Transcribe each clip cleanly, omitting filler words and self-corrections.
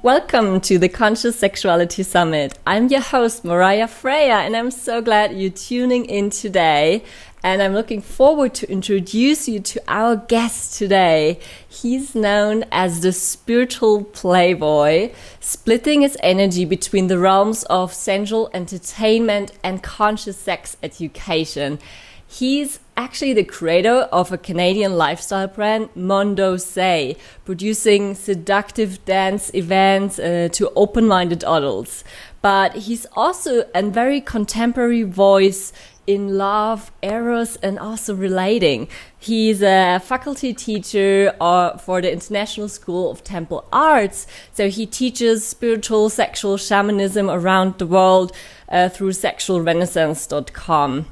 Welcome to the Conscious Sexuality Summit. I'm your host, Mariah Freya, and I'm so glad you're tuning in today. And I'm looking forward to introduce you to our guest today. He's known as the spiritual playboy, splitting his energy between the realms of sensual entertainment and conscious sex education. He's actually the creator of a Canadian lifestyle brand, 1nwe1rFZag0, producing seductive dance events to open-minded adults. But he's also a very contemporary voice in love, eros, and also relating. He's a faculty teacher for the International School of Temple Arts. So he teaches spiritual, sexual shamanism around the world through sexualrenaissance.com.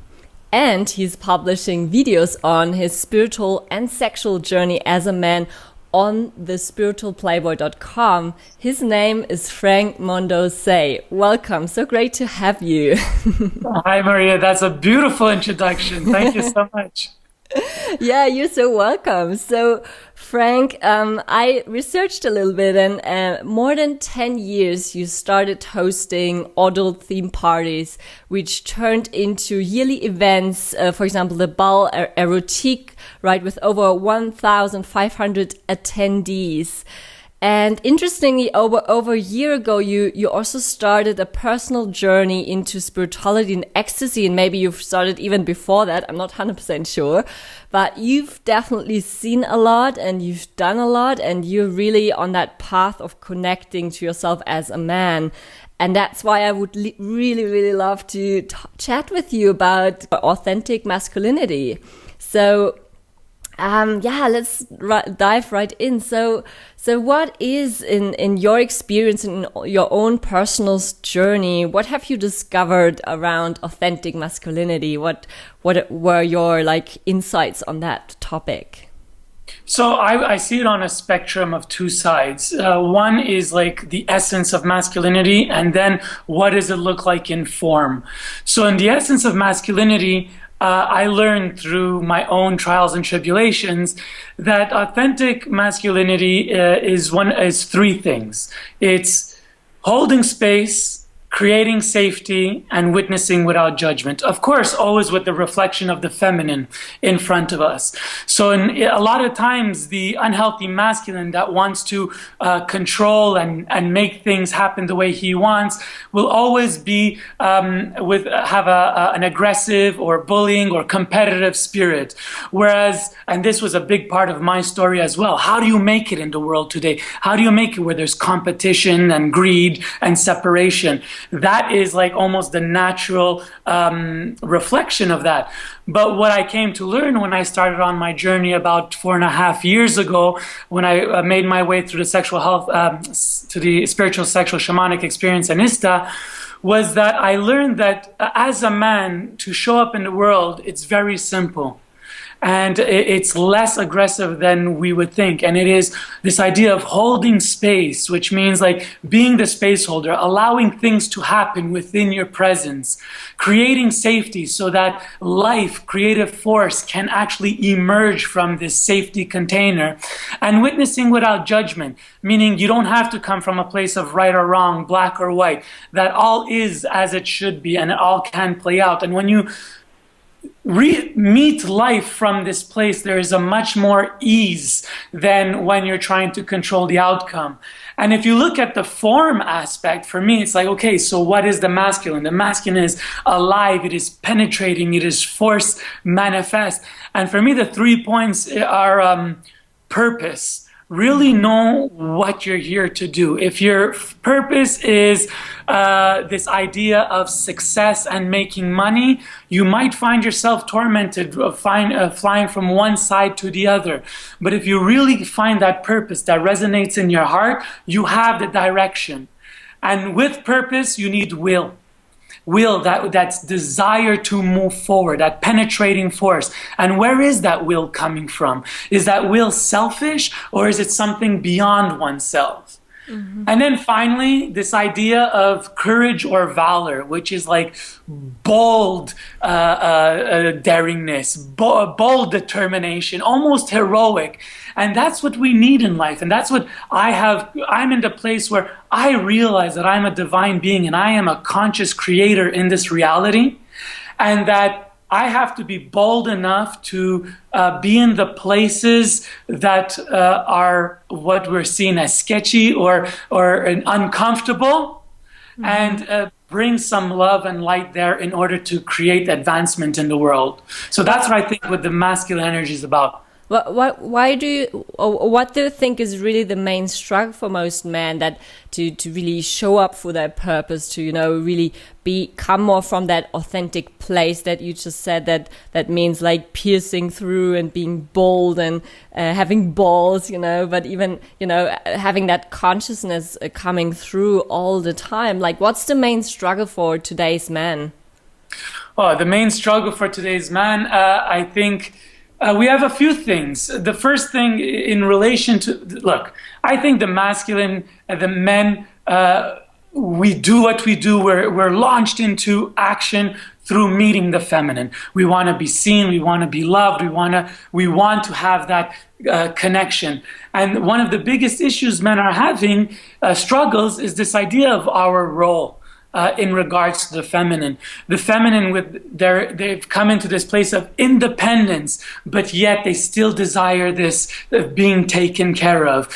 And he's publishing videos on his spiritual and sexual journey as a man on the spiritualplayboy.com. His name is Frank 1nwe1rFZag0. Welcome. So great to have you. Hi, Maria. That's a beautiful introduction. Thank you so much. Yeah, you're so welcome. So, Frank, I researched a little bit, and more than 10 years you started hosting adult theme parties, which turned into yearly events, for example, the Bal Erotique, right, with over 1,500 attendees. And interestingly, over a year ago, you also started a personal journey into spirituality and ecstasy, and maybe you've started even before that. I'm not 100% sure, but you've definitely seen a lot and you've done a lot, and you're really on that path of connecting to yourself as a man. And that's why I would really, really love to chat with you about authentic masculinity. So, let's dive right in. So what is in your experience, in your own personal journey, what have you discovered around authentic masculinity? What were your insights on that topic? So I see it on a spectrum of two sides. One is like the essence of masculinity, and then what does it look like in form? So in the essence of masculinity, I learned through my own trials and tribulations that authentic masculinity is three things. It's holding space, creating safety, and witnessing without judgment. Of course, always with the reflection of the feminine in front of us. So a lot of times, the unhealthy masculine that wants to control and make things happen the way he wants will always be have an aggressive or bullying or competitive spirit. Whereas, and this was a big part of my story as well, how do you make it in the world today? How do you make it where there's competition and greed and separation? That is like almost the natural reflection of that. But what I came to learn when I started on my journey about 4.5 years ago, when I made my way through the sexual health, to the spiritual, sexual, shamanic experience, Anista, was that I learned that as a man, to show up in the world, it's very simple. And it's less aggressive than we would think. And it is this idea of holding space, which means like being the space holder, allowing things to happen within your presence, creating safety so that life, creative force can actually emerge from this safety container, and witnessing without judgment, meaning you don't have to come from a place of right or wrong, black or white, that all is as it should be and it all can play out. And when you meet life from this place, there is a much more ease than when you're trying to control the outcome. And if you look at the form aspect, for me, it's like, okay, so what is the masculine? The masculine is alive, it is penetrating, it is force manifest. And for me, the 3 points are purpose. Really know what you're here to do. If your purpose is this idea of success and making money, you might find yourself tormented, flying from one side to the other. But if you really find that purpose that resonates in your heart, you have the direction. And with purpose, you need will. Will, that's desire to move forward, that penetrating force. And where is that will coming from? Is that will selfish, or is it something beyond oneself? Mm-hmm. And then finally, this idea of courage or valor, which is like bold daringness, bold determination, almost heroic. And that's what we need in life. And that's what I'm in the place where I realize that I'm a divine being and I am a conscious creator in this reality. And that I have to be bold enough to be in the places that are what we're seeing as sketchy or uncomfortable, and bring some love and light there in order to create advancement in the world. So that's what I think what the masculine energy is about. What do you think is really the main struggle for most men, that to really show up for their purpose, to, you know, really come more from that authentic place that you just said, that means like piercing through and being bold and having balls, you know, but even, you know, having that consciousness coming through all the time. Like, what's the main struggle for today's man? Oh, the main struggle for today's man, I think we have a few things. The first thing in relation to, look, I think the masculine, the men, we do what we do. We're launched into action through meeting the feminine. We want to be seen. We want to be loved. We want to have that connection. And one of the biggest issues men are having, struggles, is this idea of our role. In regards to the feminine. The feminine, they've come into this place of independence, but yet they still desire this being taken care of.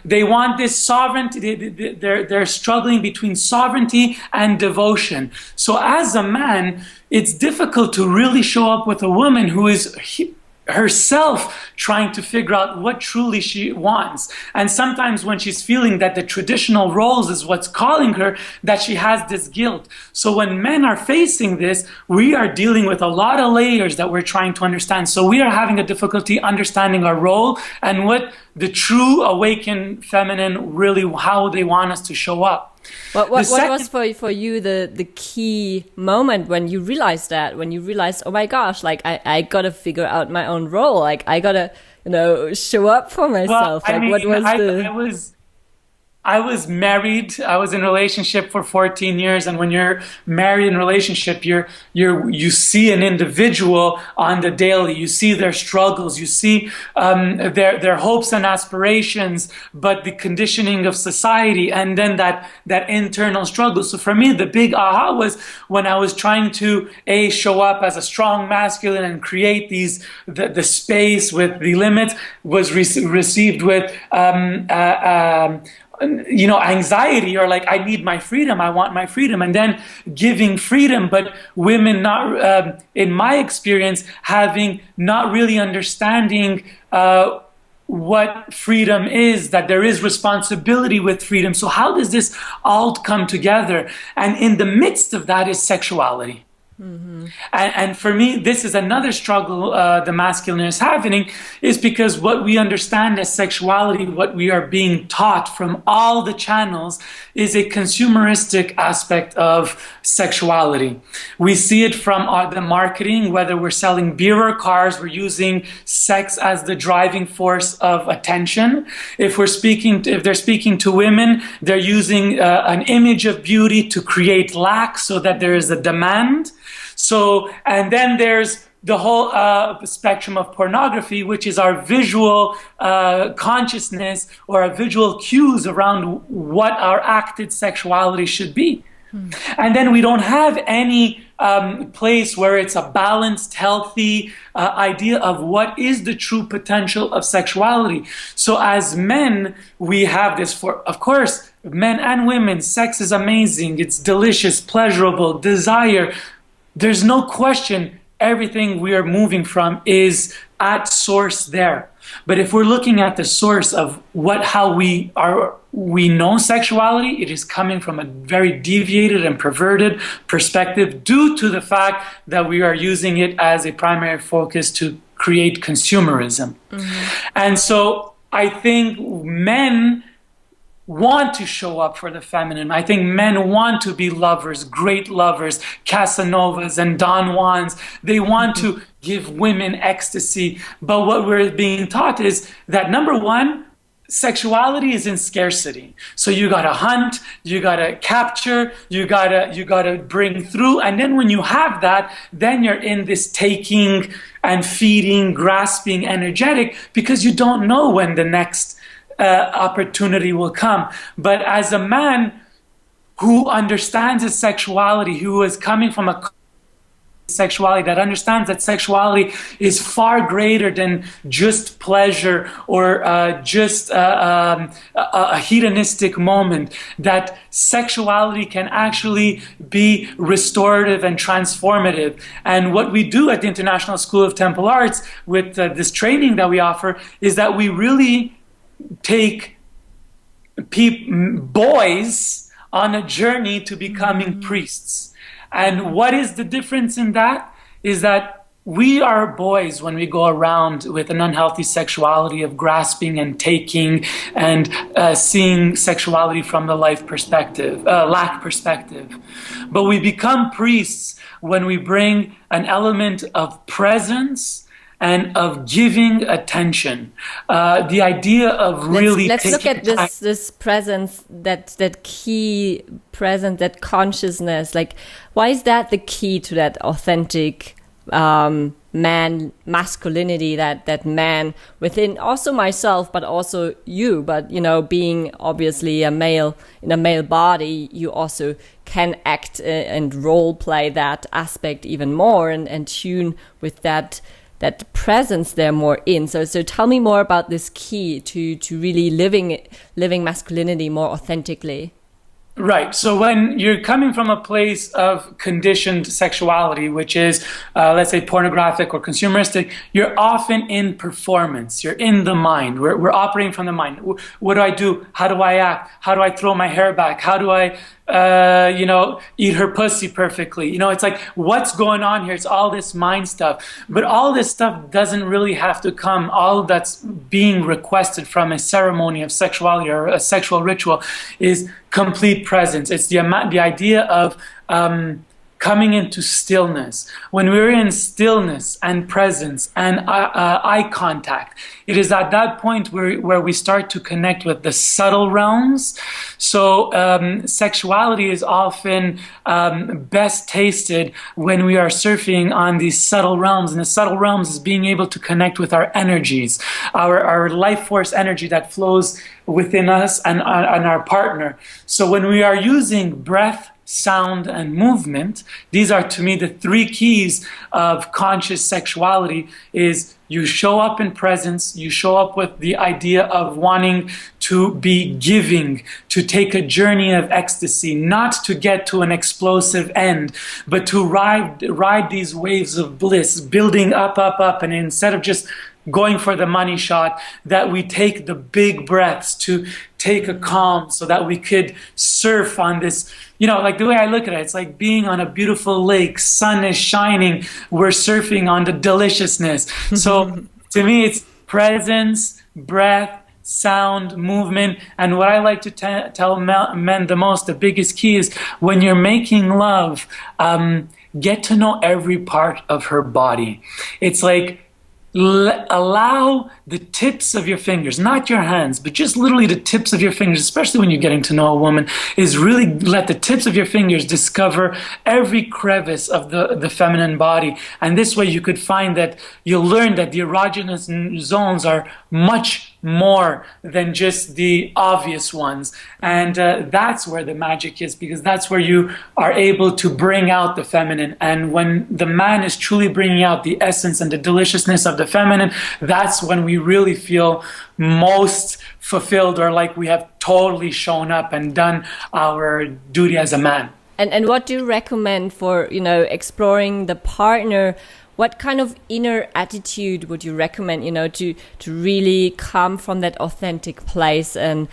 They want this sovereignty. They're struggling between sovereignty and devotion. So as a man, it's difficult to really show up with a woman who is herself trying to figure out what truly she wants. And sometimes when she's feeling that the traditional roles is what's calling her, that she has this guilt. So when men are facing this, we are dealing with a lot of layers that we're trying to understand. So we are having a difficulty understanding our role and what the true awakened feminine really, how they want us to show up. What was for you the key moment when you realized that, when you realized, oh my gosh, like I gotta figure out my own role, like I gotta, you know, show up for myself. Well, like, what was I was married. I was in a relationship for 14 years, and when you're married in a relationship, you see an individual on the daily. You see their struggles. You see their hopes and aspirations, but the conditioning of society, and then that internal struggle. So for me, the big aha was when I was trying to show up as a strong masculine and create the space with the limits, was received with anxiety, or like, I need my freedom, I want my freedom, and then giving freedom, but women not, in my experience, not really understanding what freedom is, that there is responsibility with freedom. So how does this all come together? And in the midst of that is sexuality. Mm-hmm. And for me, this is another struggle the masculine is having, is because what we understand as sexuality, what we are being taught from all the channels, is a consumeristic aspect of sexuality. We see it from the marketing, whether we're selling beer or cars, we're using sex as the driving force of attention. If they're speaking to women, they're using an image of beauty to create lack so that there is a demand. So, and then there's the whole spectrum of pornography, which is our visual consciousness, or our visual cues around what our acted sexuality should be. And then we don't have any place where it's a balanced, healthy idea of what is the true potential of sexuality. So as men, we have this of course, men and women, sex is amazing, it's delicious, pleasurable, desire. There's no question, everything we are moving from is at source there. But if we're looking at the source of how we know sexuality, it is coming from a very deviated and perverted perspective, due to the fact that we are using it as a primary focus to create consumerism. Mm-hmm. And so I think men want to show up for the feminine. I think men want to be lovers, great lovers, Casanovas and Don Juans. They want to give women ecstasy. But what we're being taught is that, number one, sexuality is in scarcity. So you gotta hunt, you gotta capture, you gotta bring through, and then when you have that, then you're in this taking and feeding, grasping, energetic, because you don't know when the next opportunity will come. But as a man who understands his sexuality, who is coming from a sexuality, that understands that sexuality is far greater than just pleasure or just a hedonistic moment, that sexuality can actually be restorative and transformative. And what we do at the International School of Temple Arts with this training that we offer is that we really take boys on a journey to becoming priests. And what is the difference in that? Is that we are boys when we go around with an unhealthy sexuality of grasping and taking and seeing sexuality from the lack perspective. But we become priests when we bring an element of presence and of giving attention. The idea of really let's look at this presence, that key presence, that consciousness. Like, why is that the key to that authentic man masculinity, that man within also myself, but also you? But being obviously a male in a male body, you also can act and role play that aspect even more and tune with that presence there more in. So tell me more about this key to really living masculinity more authentically. Right. So when you're coming from a place of conditioned sexuality, which is, let's say, pornographic or consumeristic, you're often in performance. You're in the mind. We're operating from the mind. What do? How do I act? How do I throw my hair back? How do I, eat her pussy perfectly? It's like, what's going on here? It's all this mind stuff. But all this stuff doesn't really have to come. All that's being requested from a ceremony of sexuality or a sexual ritual is complete presence. It's the idea of coming into stillness. When we're in stillness and presence and eye contact, it is at that point where we start to connect with the subtle realms. So sexuality is often best tasted when we are surfing on these subtle realms. And the subtle realms is being able to connect with our energies, our life force energy that flows within us and our partner. So when we are using breath, sound, and movement, these are to me the three keys of conscious sexuality. Is you show up in presence, you show up with the idea of wanting to be giving, to take a journey of ecstasy, not to get to an explosive end, but to ride these waves of bliss, building up, and instead of just going for the money shot, that we take the big breaths to take a calm so that we could surf on this, like the way I look at it, it's like being on a beautiful lake, sun is shining, we're surfing on the deliciousness. So to me, it's presence, breath, sound, movement. And what I like to tell men the most, the biggest key is when you're making love, get to know every part of her body. It's like, allow the tips of your fingers, not your hands, but just literally the tips of your fingers, especially when you're getting to know a woman, is really let the tips of your fingers discover every crevice of the feminine body. And this way you could find that you'll learn that the erogenous zones are much more than just the obvious ones. And that's where the magic is, because that's where you are able to bring out the feminine. And when the man is truly bringing out the essence and the deliciousness of the feminine, that's when we really feel most fulfilled, or like we have totally shown up and done our duty as a man. And what do you recommend for, exploring the partner? What kind of inner attitude would you recommend, to really come from that authentic place? And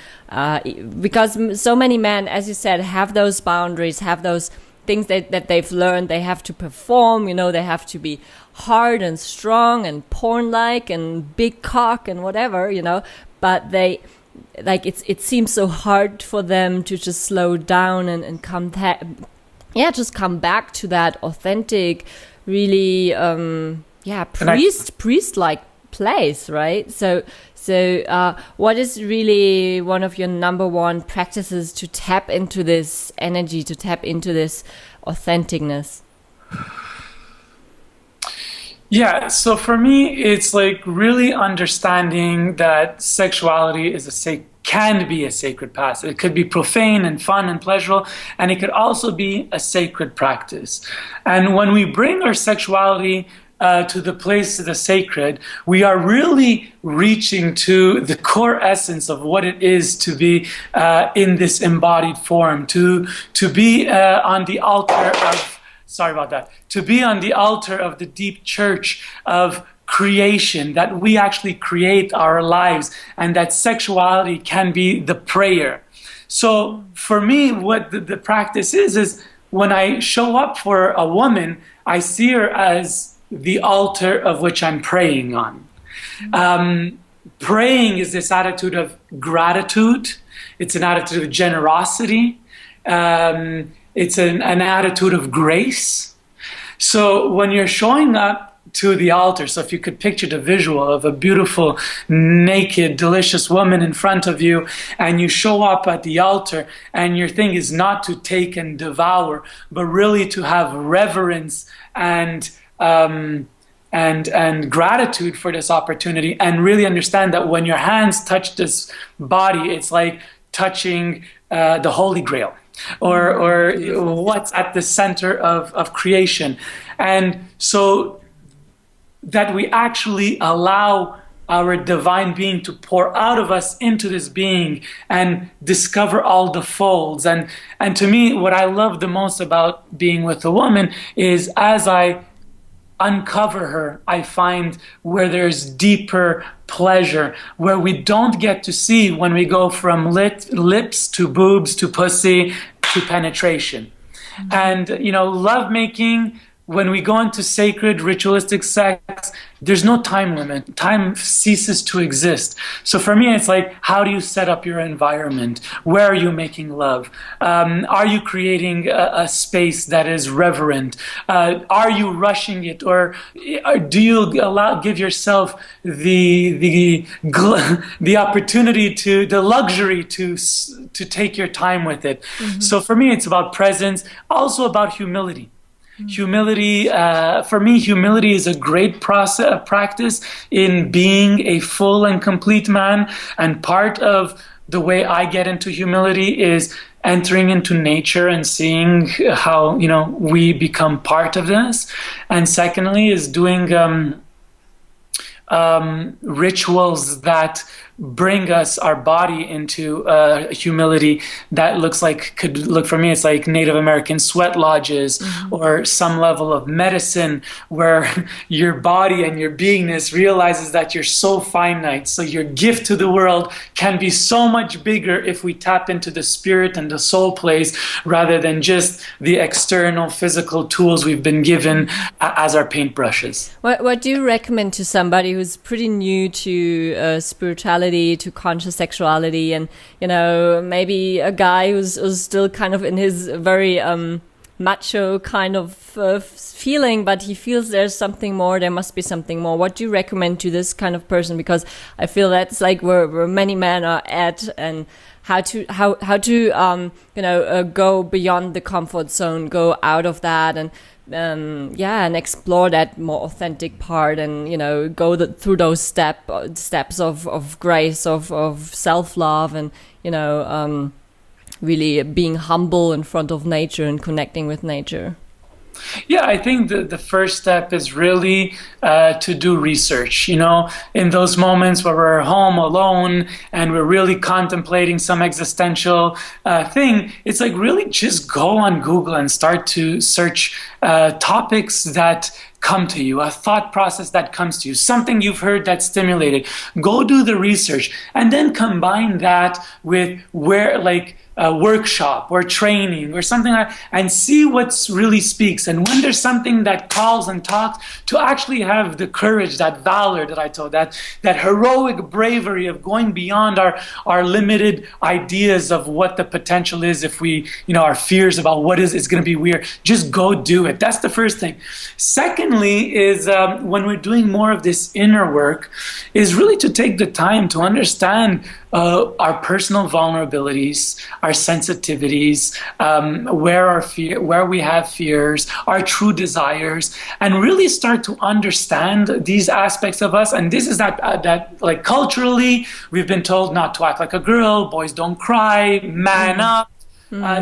because so many men, as you said, have those boundaries, have those things that they've learned. They have to perform, they have to be hard and strong and porn-like and big cock and whatever, But they, it seems so hard for them to just slow down and just come back to that authentic, really, priest-like place, right? So what is really one of your number one practices to tap into this energy, to tap into this authenticness? Yeah, so for me, it's like really understanding that sexuality is can be a sacred path. It could be profane and fun and pleasurable, and it could also be a sacred practice. And when we bring our sexuality to the place of the sacred, we are really reaching to the core essence of what it is to be in this embodied form, to be on the altar of. Sorry about that. To be on the altar of the deep church of creation, that we actually create our lives, and that sexuality can be the prayer. So for me, what the practice is when I show up for a woman, I see her as the altar of which I'm praying on. Praying is this attitude of gratitude. It's an attitude of generosity. It's an attitude of grace. So when you're showing up to the altar, so if you could picture the visual of a beautiful, naked, delicious woman in front of you, and you show up at the altar, and your thing is not to take and devour, but really to have reverence and gratitude for this opportunity, and really understand that when your hands touch this body, it's like touching the Holy Grail. Or what's at the center of creation. And so that we actually allow our divine being to pour out of us into this being and discover all the folds. And to me, what I love the most about being with a woman is as I uncover her, I find where there's deeper pleasure, where we don't get to see when we go from lips to boobs to pussy to penetration. And, lovemaking, when we go into sacred ritualistic sex, there's no time limit. Time ceases to exist. So for me, it's like, how do you set up your environment? Where are you making love? Are you creating a space that is reverent? Are you rushing it? Or do you give yourself the opportunity the luxury to take your time with it? Mm-hmm. So for me, it's about presence, also about humility. Humility, for me, humility is a great practice in being a full and complete man. And part of the way I get into humility is entering into nature and seeing how, we become part of this. And secondly is doing rituals that bring us, our body, into humility that could look for me, it's like Native American sweat lodges, mm-hmm. or some level of medicine where your body and your beingness realizes that you're so finite. So your gift to the world can be so much bigger if we tap into the spirit and the soul place rather than just the external physical tools we've been given as our paintbrushes. What do you recommend to somebody who's pretty new to spirituality, to conscious sexuality, and maybe a guy who's still kind of in his very macho kind of feeling, but he feels there's something more, there must be something more? What do you recommend to this kind of person? Because I feel that's like where many men are at, and how to go beyond the comfort zone, go out of that, and and explore that more authentic part, and go through those steps of grace, of self-love, and really being humble in front of nature and connecting with nature. Yeah, I think the first step is really to do research. In those moments where we're home alone and we're really contemplating some existential thing, it's like really just go on Google and start to search topics that come to you, a thought process that comes to you, something you've heard that's stimulated. Go do the research and then combine that with workshop or training or something like, and see what's really speaks. And when there's something that calls and talks, to actually have the courage, that valor that I told, that heroic bravery of going beyond our limited ideas of what the potential is. If we, our fears about what is, it's going to be weird, just go do it. That's the first thing. Secondly is when we're doing more of this inner work, is really to take the time to understand our personal vulnerabilities, our sensitivities, where we have fears, our true desires, and really start to understand these aspects of us. And this is that like culturally, we've been told not to act like a girl, boys don't cry, man up.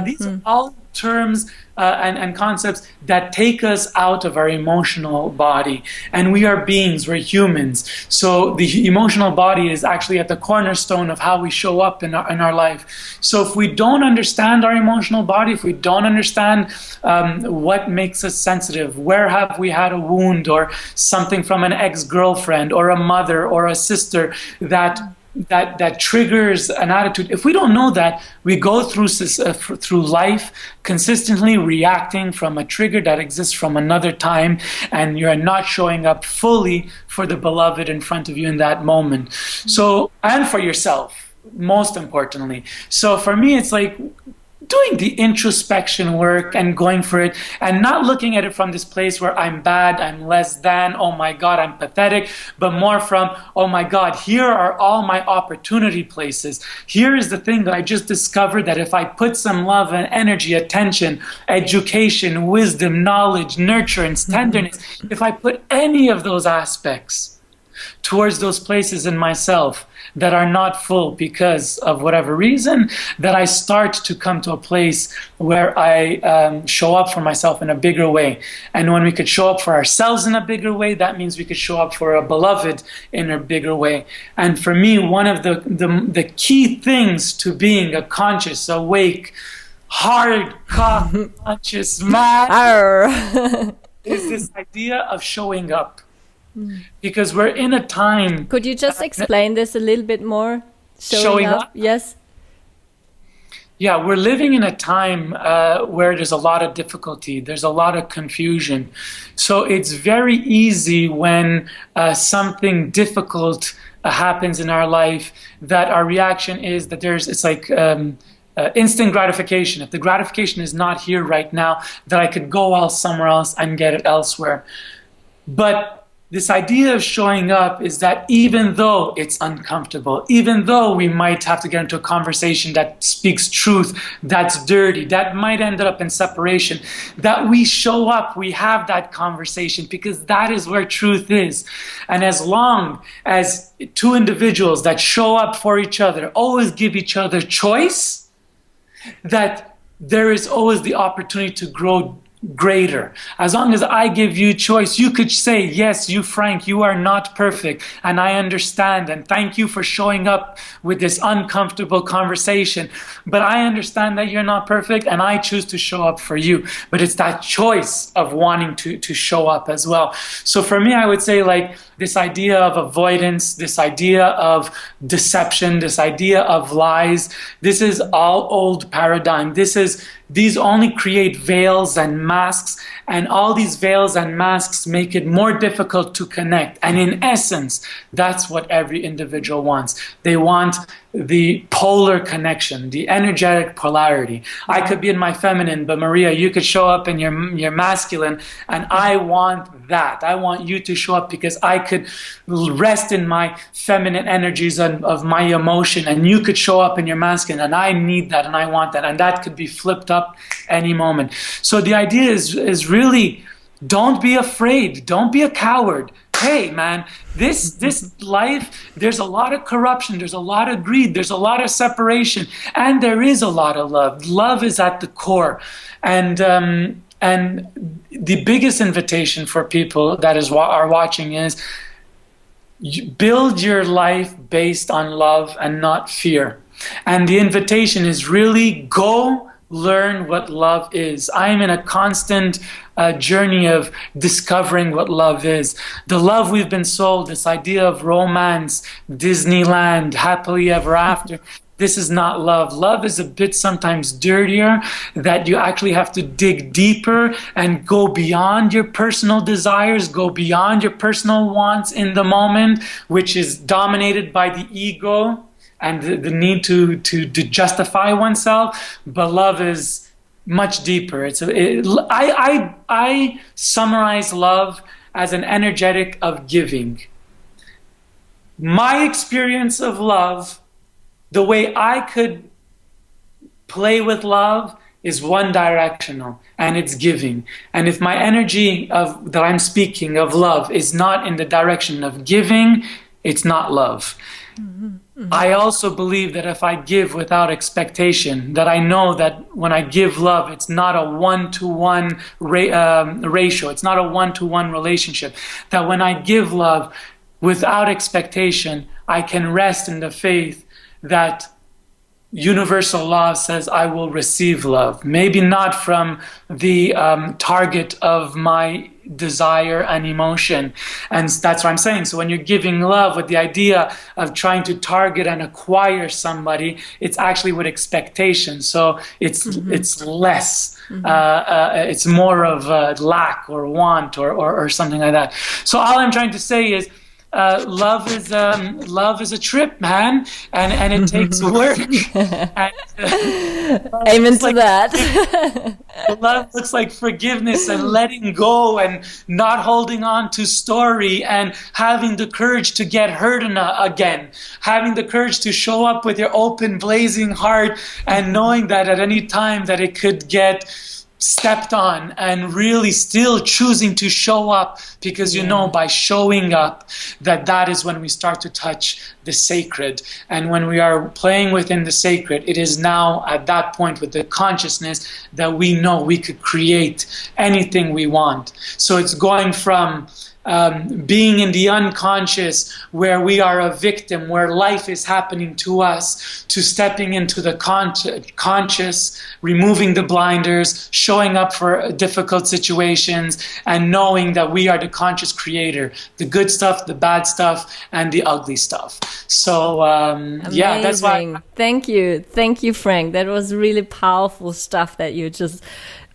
These are all terms and concepts that take us out of our emotional body. And we are beings, we're humans. So the emotional body is actually at the cornerstone of how we show up in our life. So if we don't understand our emotional body, if we don't understand what makes us sensitive, where have we had a wound or something from an ex-girlfriend or a mother or a sister that triggers an attitude. If we don't know that, we go through life consistently reacting from a trigger that exists from another time, and you're not showing up fully for the beloved in front of you in that moment. So, and for yourself, most importantly. So for me, it's like doing the introspection work and going for it, and not looking at it from this place where I'm bad, I'm less than, oh my God, I'm pathetic, but more from, oh my God, here are all my opportunity places. Here is the thing that I just discovered, that if I put some love and energy, attention, education, wisdom, knowledge, nurturance, tenderness, if I put any of those aspects towards those places in myself that are not full because of whatever reason, that I start to come to a place where I show up for myself in a bigger way. And when we could show up for ourselves in a bigger way, that means we could show up for a beloved in a bigger way. And for me, one of the key things to being a conscious, awake, hardcore conscious man is this idea of showing up. Because we're in a time... Could you just explain this a little bit more? Showing up? Yes. Yeah, we're living in a time where there's a lot of difficulty. There's a lot of confusion. So it's very easy when something difficult happens in our life, that our reaction is that it's like... instant gratification. If the gratification is not here right now, that I could go somewhere else and get it elsewhere. But this idea of showing up is that even though it's uncomfortable, even though we might have to get into a conversation that speaks truth, that's dirty, that might end up in separation, that we show up, we have that conversation, because that is where truth is. And as long as two individuals that show up for each other always give each other choice, that there is always the opportunity to grow greater. As long as I give you choice, you could say, yes, you Frank, you are not perfect, and I understand, and thank you for showing up with this uncomfortable conversation, but I understand that you're not perfect, and I choose to show up for you. But it's that choice of wanting to show up as well. So for me, I would say, like, this idea of avoidance, this idea of deception, this idea of lies, this is all old paradigm. These only create veils and masks, and all these veils and masks make it more difficult to connect. And in essence, that's what every individual wants. They want the polar connection, the energetic polarity. I could be in my feminine, but Maria, you could show up in your masculine, and I want that. I want you to show up because I could rest in my feminine energies of my emotion, and you could show up in your masculine, and I need that and I want that, and that could be flipped up any moment. So the idea is really, don't be afraid, don't be a coward. Hey man, this life, there's a lot of corruption, there's a lot of greed, there's a lot of separation, and there is a lot of love. Love is at the core. And the biggest invitation for people that are watching is, build your life based on love and not fear. And the invitation is really, go learn what love is. I'm in a constant journey of discovering what love is. The love we've been sold, this idea of romance, Disneyland, happily ever after, this is not love. Love is a bit sometimes dirtier, that you actually have to dig deeper and go beyond your personal desires, go beyond your personal wants in the moment, which is dominated by the ego and the need to justify oneself. But love is much deeper. I summarize love as an energetic of giving. My experience of love, the way I could play with love, is one directional, and it's giving. And if my energy of that I'm speaking of love is not in the direction of giving, it's not love. I also believe that if I give without expectation, that I know that when I give love, it's not a one-to-one ratio, it's not a one-to-one relationship. That when I give love without expectation, I can rest in the faith that universal law says I will receive love. Maybe not from the target of my desire and emotion. And that's what I'm saying. So when you're giving love with the idea of trying to target and acquire somebody, it's actually with expectation. So it's less. It's more of lack or want or something like that. So all I'm trying to say is love is a trip, man, and it takes work. And, Amen to that. Love looks like forgiveness and letting go and not holding on to story and having the courage to get hurt again, having the courage to show up with your open, blazing heart and knowing that at any time that it could get stepped on, and really still choosing to show up, because you know by showing up that is when we start to touch the sacred. And when we are playing within the sacred, it is now at that point with the consciousness that we know we could create anything we want. So it's going from being in the unconscious, where we are a victim, where life is happening to us, to stepping into the conscious, removing the blinders, showing up for difficult situations, and knowing that we are the conscious creator, the good stuff, the bad stuff, and the ugly stuff. So yeah, that's why. Thank you, Frank. That was really powerful stuff that you just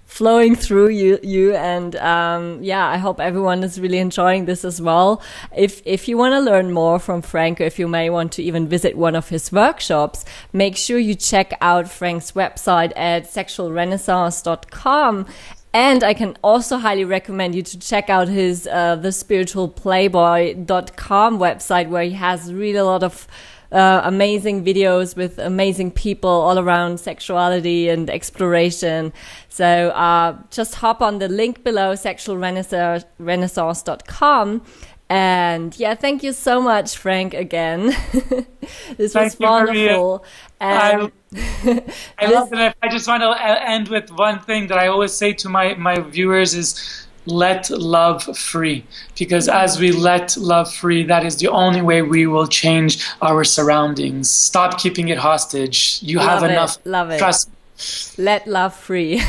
flowing through you and I hope everyone is really enjoying this as well. If you want to learn more from Frank, or if you may want to even visit one of his workshops, make sure you check out Frank's website at sexualrenaissance.com. And I can also highly recommend you to check out his thespiritualplayboy.com website, where he has really a lot of amazing videos with amazing people all around sexuality and exploration. So just hop on the link below, sexualrenaissance.com. And yeah, thank you so much, Frank, again. This was wonderful. I love it. I just want to end with one thing that I always say to my viewers is, let love free. Because as we let love free, that is the only way we will change our surroundings. Stop keeping it hostage. You have enough. Love it. Trust me. Let love free.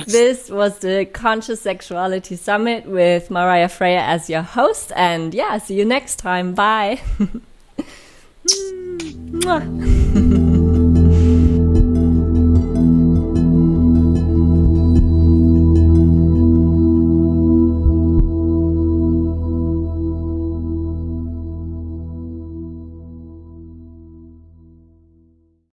This was the Conscious Sexuality Summit with Mariah Freya as your host. And yeah, see you next time. Bye. Mwah.